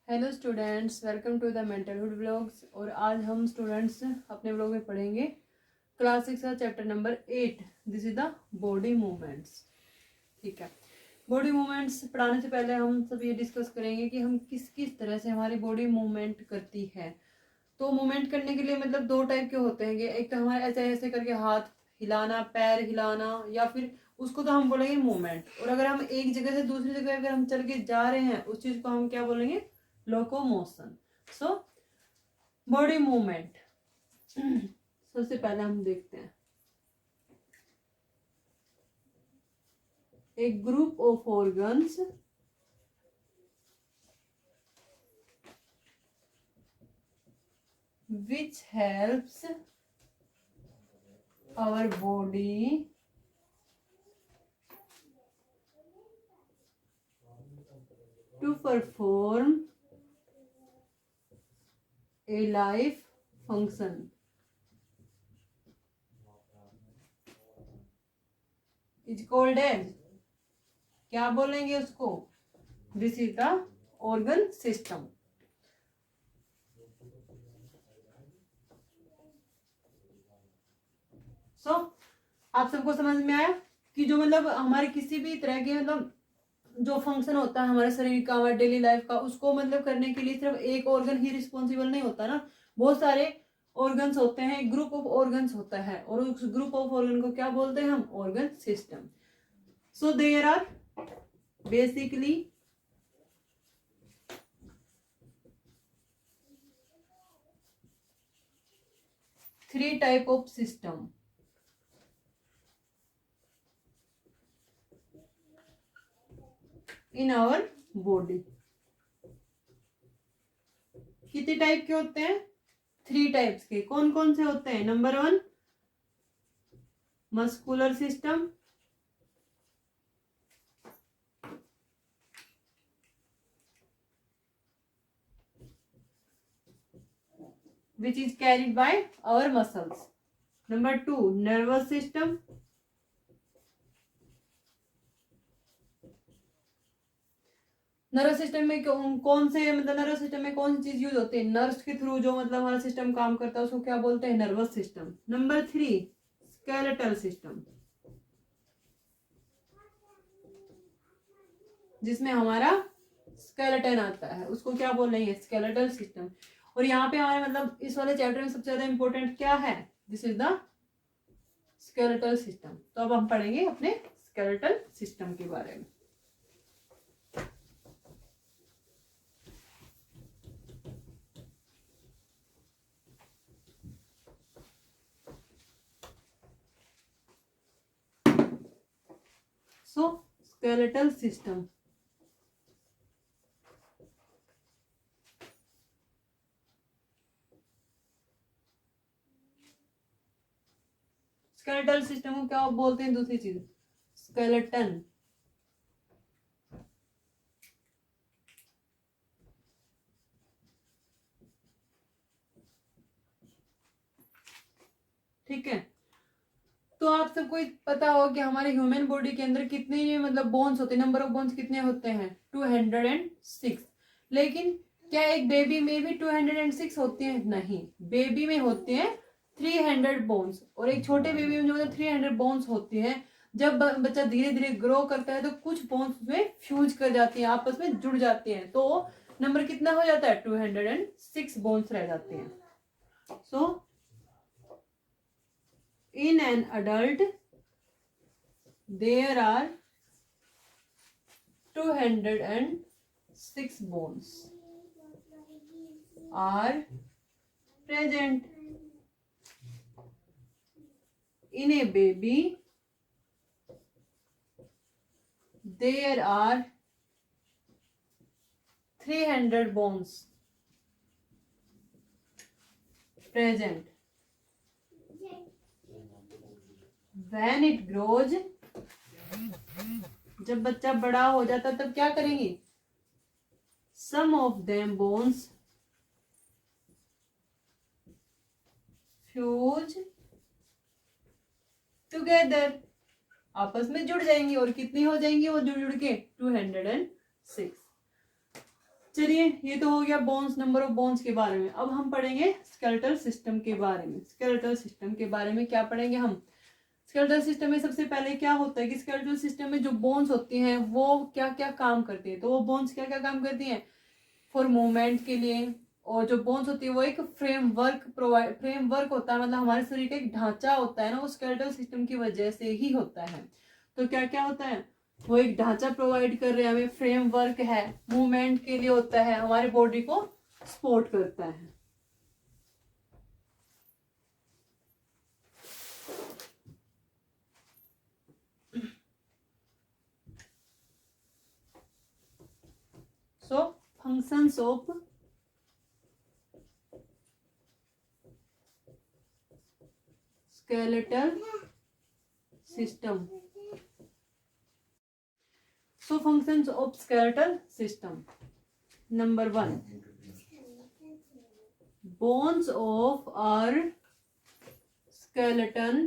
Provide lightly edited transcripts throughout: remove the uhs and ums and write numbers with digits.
Hello students, welcome to the mentalhood vlogs. और आज हम स्टूडेंट्स अपने व्लॉग में पढ़ेंगे क्लास 6 का chapter number 8। This is the body movements. ठीक है, बॉडी मूवमेंट्स पढ़ाने से पहले हम सब ये डिस्कस करेंगे कि हम किस किस तरह से हमारी बॉडी मूवमेंट करती है। तो मूवमेंट करने के लिए मतलब दो टाइप के होते हैं। एक तो हमारे ऐसे ऐसे करके हाथ हिलाना, पैर हिलाना, या फिर उसको तो हम बोलेंगे मूवमेंट। और अगर हम एक जगह से दूसरी जगह अगर हम चल के जा रहे हैं, उस चीज को हम क्या बोलेंगे? लोकोमोशन। सो बॉडी मूवमेंट सबसे पहले हम देखते हैं एक group of organs which helps our body to perform a life function is called as, क्या बोलेंगे उसको? This is the organ system. So आप सबको समझ में आया कि जो मतलब हमारे किसी भी तरह के मतलब जो फंक्शन होता है हमारे शरीर का, हमारे डेली लाइफ का, उसको मतलब करने के लिए सिर्फ एक ऑर्गन ही रिस्पॉन्सिबल नहीं होता ना, बहुत सारे ऑर्गन्स होते हैं, ग्रुप ऑफ ऑर्गन्स होता है। और उस ग्रुप ऑफ ऑर्गन को क्या बोलते हैं हम? Organ system. So there are basically three type of system in our body. कितने टाइप के होते हैं? थ्री टाइप्स के। कौन कौन से होते हैं? Number 1 muscular system, which is carried by our muscles. Number 2 nervous system, nervous system में कौन से मतलब नर्वस सिस्टम में कौन सी चीज यूज होती है? नर्व्स के थ्रू जो मतलब हमारा सिस्टम काम करता है उसको क्या बोलते हैं? Nervous system. Number 3 skeletal system, जिसमें हमारा स्केलेटन आता है, उसको क्या बोलेंगे? Skeletal system. और यहाँ पे हमारे मतलब इस वाले चैप्टर में सबसे ज्यादा इंपॉर्टेंट क्या है? This is the skeletal system. तो अब हम पढ़ेंगे अपने स्केलेटल सिस्टम के बारे में। सो स्केलेटल सिस्टम, स्केलेटल सिस्टम को क्या बोलते हैं? दूसरी चीज स्केलेटन। ठीक है, तो आप सबको पता होगा कि हमारे ह्यूमन बॉडी के अंदर कितने मतलब बोन्स होते हैं? नंबर ऑफ बोन्स कितने होते हैं? 206। लेकिन क्या एक बेबी में भी 206 होते हैं? नहीं, बेबी में होते हैं 300 बोन्स। और एक छोटे बेबी में जो 300 बोन्स होते हैं, जब बच्चा धीरे धीरे ग्रो करता है तो कुछ बोन्स में फ्यूज कर जाती हैं, आपस में जुड़ जाते हैं, तो नंबर कितना हो जाता है? 206 बोन्स रह जाते हैं। सो in an adult there are 206 bones are present. In a baby there are 300 bones present. When it grows, जब बच्चा बड़ा हो जाता तब क्या करेंगे? Some of them bones fuse together, आपस में जुड़ जाएंगी। और कितनी हो जाएंगी वो जुड़ जुड़ के? 206। चलिए ये तो हो गया बोन्स, नंबर ऑफ बोन्स के बारे में। अब हम पढ़ेंगे स्केलेटल सिस्टम के बारे में। स्केलेटल सिस्टम के बारे में क्या पढ़ेंगे हम? स्केलेटल सिस्टम में सबसे पहले क्या होता है कि स्केलेटल सिस्टम में जो बोन्स होती हैं वो क्या क्या काम करती है। तो वो बोन्स क्या क्या काम करती हैं? फॉर मूवमेंट के लिए। और जो बोन्स होती है वो एक फ्रेमवर्क होता है, मतलब हमारे शरीर का एक ढांचा होता है ना, वो स्केलेटल सिस्टम की वजह से ही होता है। तो क्या क्या होता है? वो एक ढांचा प्रोवाइड कर रहे हैं हमें, फ्रेमवर्क है, मूवमेंट के लिए होता है, हमारे बॉडी को सपोर्ट करता है। So functions of skeletal system. So functions of skeletal system. Number 1, bones of our skeleton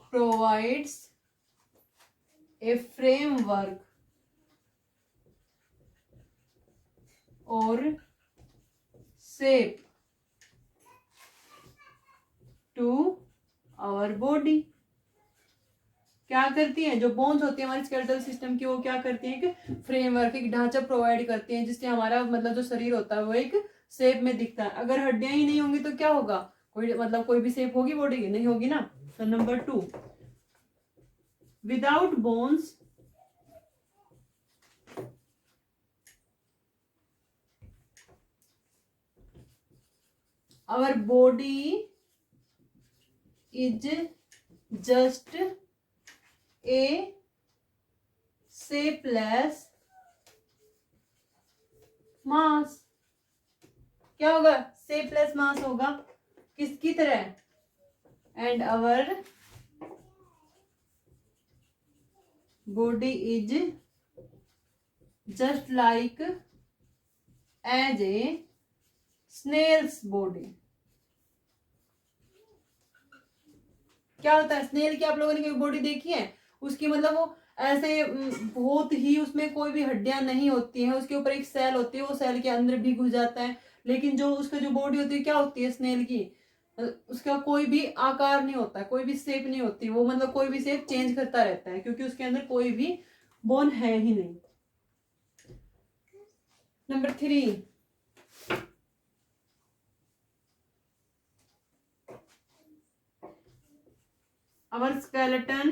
provides a framework or shape to our body. क्या करती हैं? जो बोन्स होती है हमारी स्केलेटल सिस्टम की, वो क्या करती हैं? एक फ्रेमवर्क, एक ढांचा प्रोवाइड करती हैं जिससे हमारा मतलब जो शरीर होता है वो एक शेप में दिखता है। अगर हड्डियां ही नहीं होंगी तो क्या होगा? कोई मतलब कोई भी शेप होगी बॉडी की? नहीं होगी ना। तो number 2, without bones our body is just a shapeless mass. क्या होगा? शेपलेस मास होगा। किसकी तरह? And our body is just like as a snail's body. क्या होता है? स्नेल की आप लोगों ने कोई बॉडी देखी है? उसकी मतलब वो ऐसे बहुत ही, उसमें कोई भी हड्डियां नहीं होती हैं, उसके ऊपर एक सेल होती है, वो सेल के अंदर भी घुस जाता है। लेकिन जो उसका जो बॉडी होती है क्या होती है स्नेल की? उसका कोई भी आकार नहीं होता, कोई भी शेप नहीं होती, वो मतलब कोई भी शेप चेंज करता रहता है क्योंकि उसके अंदर कोई भी बोन है ही नहीं। Number 3, our skeleton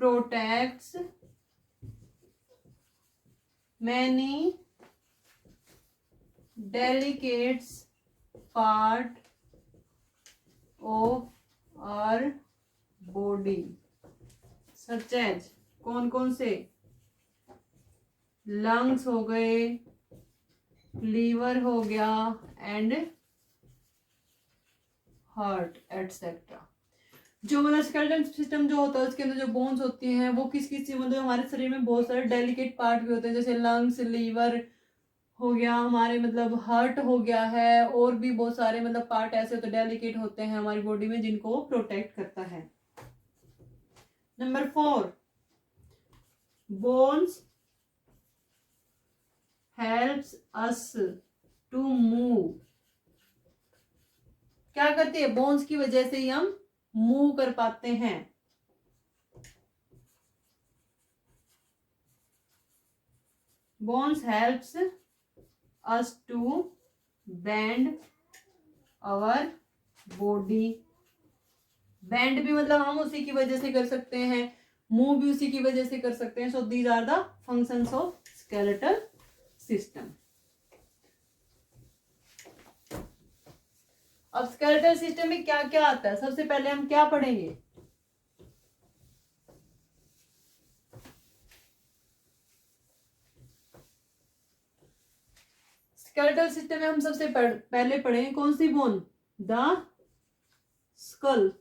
protects many delicate part of our body such as, कौन कौन से? लंग्स हो गए, लीवर हो गया एंड हार्ट एटसेट्रा। जो मतलब स्केलेटल सिस्टम जो होता है उसके अंदर जो बोन्स होती हैं वो किस किस मतलब हमारे शरीर में बहुत सारे डेलिकेट पार्ट भी होते हैं, जैसे लंग्स, लीवर हो गया, हमारे मतलब हार्ट हो गया है, और भी बहुत सारे मतलब पार्ट ऐसे होते हैं डेलिकेट होते हैं हमारी बॉडी में जिनको वो प्रोटेक्ट करता है। Number 4, bones helps us to move. क्या करते हैं? बोन्स की वजह से ही हम मूव कर पाते हैं। Bones helps us to bend our body. Bend भी मतलब हम उसी की वजह से कर सकते हैं, मूव भी उसी की वजह से कर सकते हैं। So these are the functions of skeletal system. अब स्केलेटल सिस्टम में क्या क्या आता है? सबसे पहले हम क्या पढ़ेंगे? स्केलेटल सिस्टम में हम सबसे पहले पढ़ेंगे कौन सी बोन? The skull.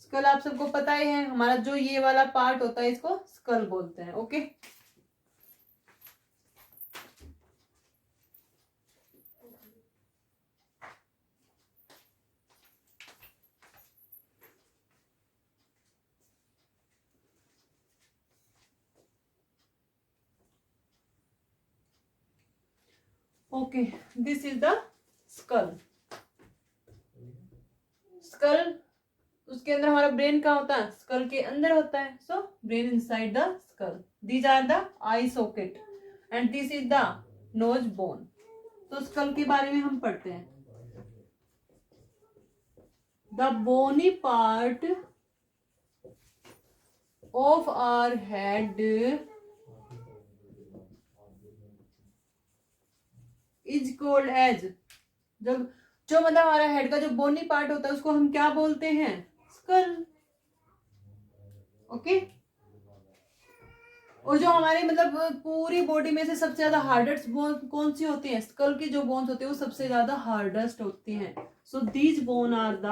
स्कल आप सबको पता ही है, हमारा जो ये वाला पार्ट होता है इसको स्कल बोलते हैं। Okay, okay, this is the skull. Skull, उसके अंदर हमारा ब्रेन कहाँ होता है? स्कल के अंदर होता है। So brain inside the skull. These are the eye socket and this is the nose bone. तो स्कल के बारे में हम पढ़ते हैं। The bony part of our head is called as, जब जो मतलब हमारा हेड का जो बोनी पार्ट होता है उसको हम क्या बोलते हैं? स्कल। ओके। और जो हमारे मतलब पूरी बॉडी में से सबसे ज्यादा हार्डेस्ट बोन कौन सी होती है? स्कल की जो बोन्स होती है वो सबसे ज्यादा हार्डेस्ट होती हैं। So these bone are the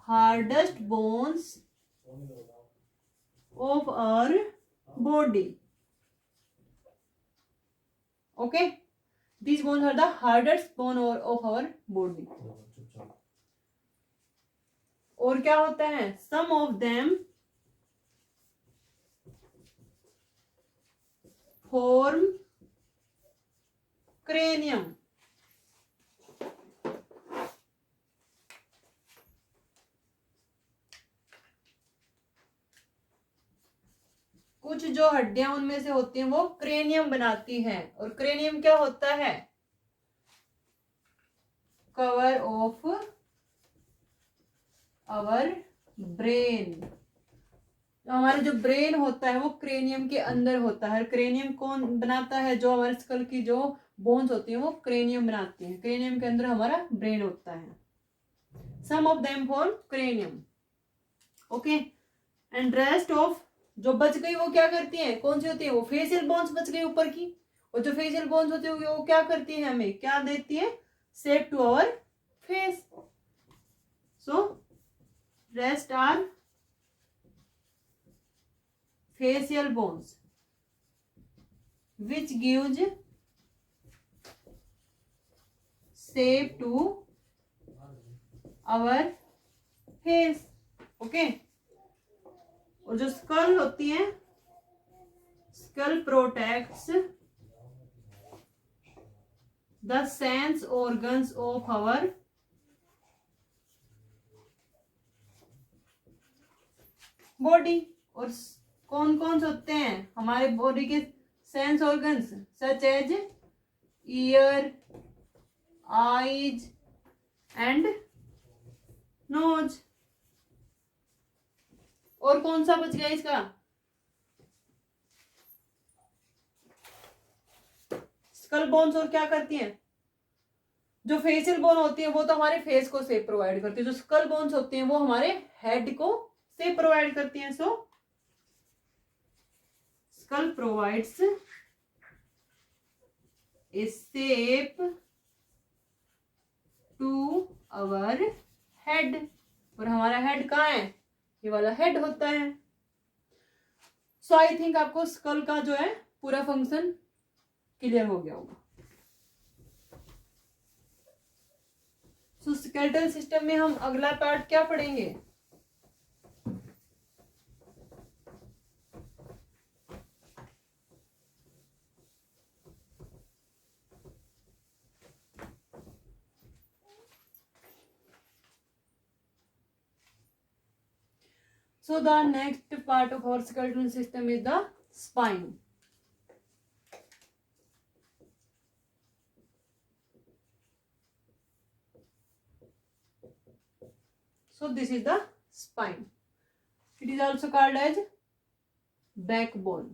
hardest bones of our body. Okay, these bones are the hardest bone of our body. और क्या होता है? some of them form cranium. कुछ जो हड्डियां उनमें से होती हैं वो क्रेनियम बनाती हैं। और क्रेनियम क्या होता है? Cover of our brain. हमारा जो ब्रेन होता है वो क्रेनियम के अंदर होता है। क्रेनियम कौन बनाता है? जो हमारे स्कल की जो बोन्स होती हैं वो क्रेनियम बनाती हैं। क्रेनियम के अंदर हमारा ब्रेन होता है। Some of them form cranium. Okay, and rest of जो बच गई वो क्या करती है? कौन सी होती है? वो फेशियल बोन्स बच गई ऊपर की। और जो फेशियल बोन्स होती है वो क्या करती है? हमें क्या देती है? Shape to our face. So rest are facial bones which gives shape to our face. okay, और जो स्कल होती है, skull protects the sense organs of our body. और कौन कौन से होते हैं हमारे बॉडी के sense organs? Such as ear, eyes and nose. और कौन सा बच गया इसका? Skull bones. और क्या करती हैं? जो फेशियल बोन होती है वो तो हमारे फेस को शेप प्रोवाइड करती है। जो स्कल बोन्स होती हैं वो हमारे हेड को शेप प्रोवाइड करती हैं। सो skull provides a shape to our head। और हमारा हेड कहाँ है? ये वाला हेड होता है। सो आई थिंक आपको स्कल का जो है पूरा फंक्शन क्लियर हो गया होगा। सो स्केलेटल सिस्टम में हम अगला पार्ट क्या पढ़ेंगे? So the next part of our skeletal system is the spine. So this is the spine. It is also called as backbone.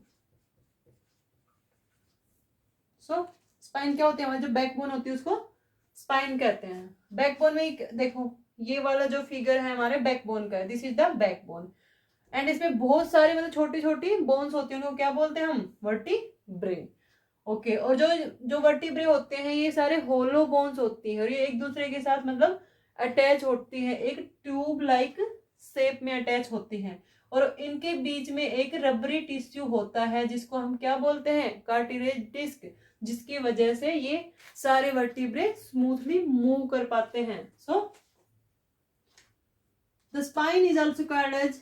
So spine क्या होती है? हमारी जो बैकबोन होती है उसको स्पाइन कहते हैं। बैकबोन में देखो ये वाला जो फिगर है हमारे बैकबोन का है। This is the backbone. And इसमें बहुत सारी मतलब छोटी छोटी बोन्स होती हैं, उनको क्या बोलते हैं हम? वर्टिब्रे। ओके, और जो जो वर्टिब्रे होते हैं ये सारे होलो बोन्स होती हैं और ये एक दूसरे के साथ मतलब अटैच होती हैं, एक ट्यूब लाइक शेप में अटैच होती हैं। और इनके बीच में एक रबरी टिश्यू होता है जिसको हम क्या बोलते हैं? कार्टिलेज डिस्क, जिसकी वजह से ये सारे वर्टिब्रे स्मूथली मूव कर पाते हैं। So the spine is also called as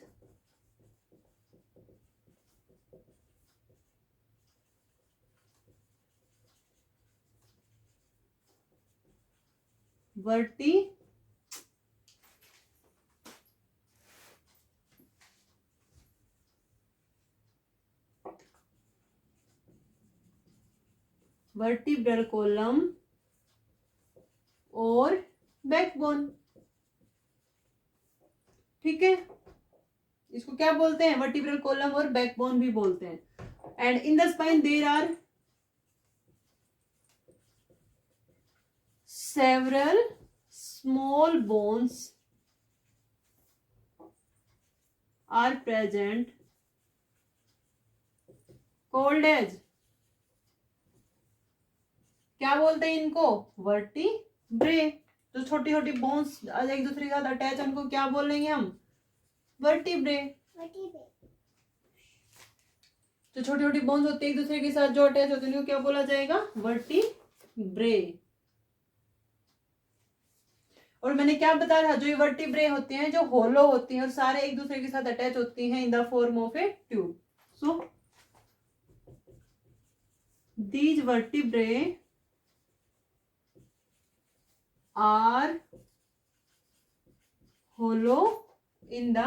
vertebral column और बैकबोन। ठीक है, इसको क्या बोलते हैं? वर्टिब्रल कॉलम और बैकबोन भी बोलते हैं। And in the spine there are several small bones are present called as, क्या बोलते हैं इनको? वर्टिब्रे। जो छोटी छोटी बोन्स एक दूसरे के साथ अटैच, उनको क्या बोलेंगे हम? वर्टिब्रे। जो छोटी छोटी बोन्स होती है एक दूसरे के साथ जो अटैच होते हैं उनको क्या बोला जाएगा? वर्टिब्रे। और मैंने क्या बताया था, जो ये वर्टिब्रे होते हैं जो होलो होती हैं और सारे एक दूसरे के साथ अटैच होती हैं in the form of a tube. So these vertebrae are hollow in the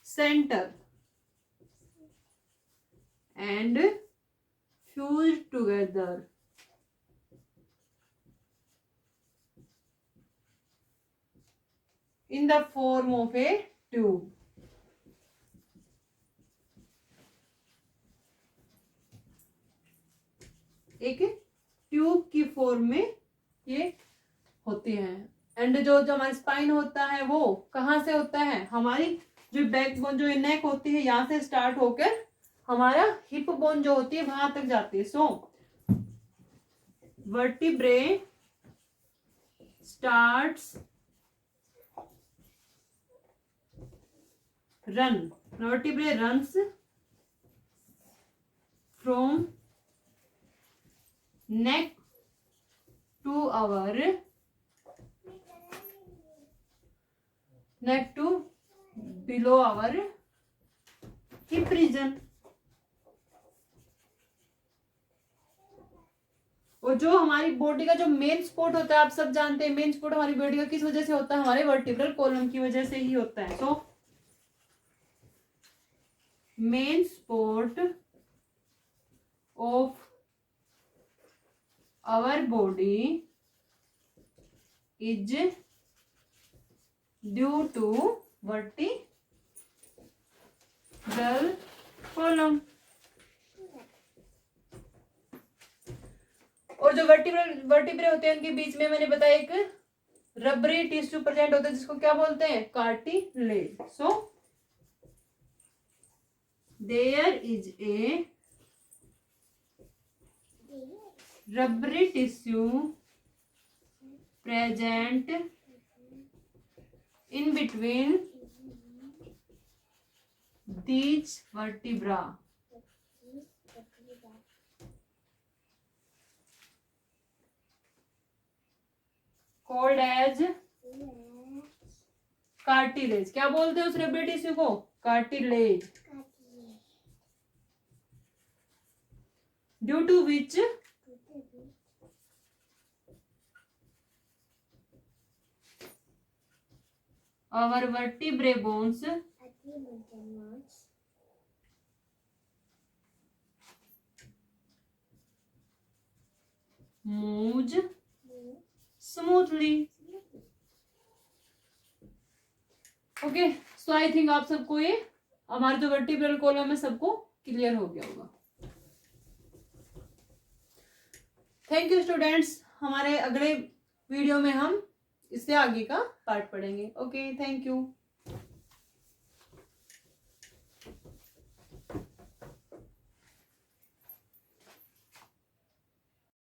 center and fused together in the form of a tube. एक ट्यूब की फॉर्म में ये होती हैं। एंड जो हमारी स्पाइन होता है वो कहाँ से होता है? हमारी जो बैकबोन, जो नेक होती है, यहाँ से स्टार्ट होकर हमारा हिप बोन जो होती है वहां तक जाती है। So vertebrae starts run, vertebrae runs from neck to below our hip region. और जो हमारी बॉडी का जो मेन सपोर्ट होता है, आप सब जानते हैं मेन सपोर्ट हमारी बॉडी का किस वजह से होता है? हमारे वर्टिब्रल कॉलम की वजह से ही होता है। So main support of our body is due to vertebral column. और जो वर्टिब्रे होते हैं उनके बीच में मैंने बताया एक रबरी टिश्यू प्रेजेंट होता है जिसको क्या बोलते हैं? Cartilage. So there is a rubbery tissue present in between these vertebra called as cartilage। क्या बोलते हैं उस रबरी टिश्यू को? Cartilage. Due to which our vertebrae bones moves smoothly। Okay, so I think आप सबको ये हमारे जो वर्टिब्रल कॉलम है सबको क्लियर हो गया होगा। Thank you students. हमारे अगले वीडियो में हम इससे आगे का पार्ट पढ़ेंगे। Okay, thank you.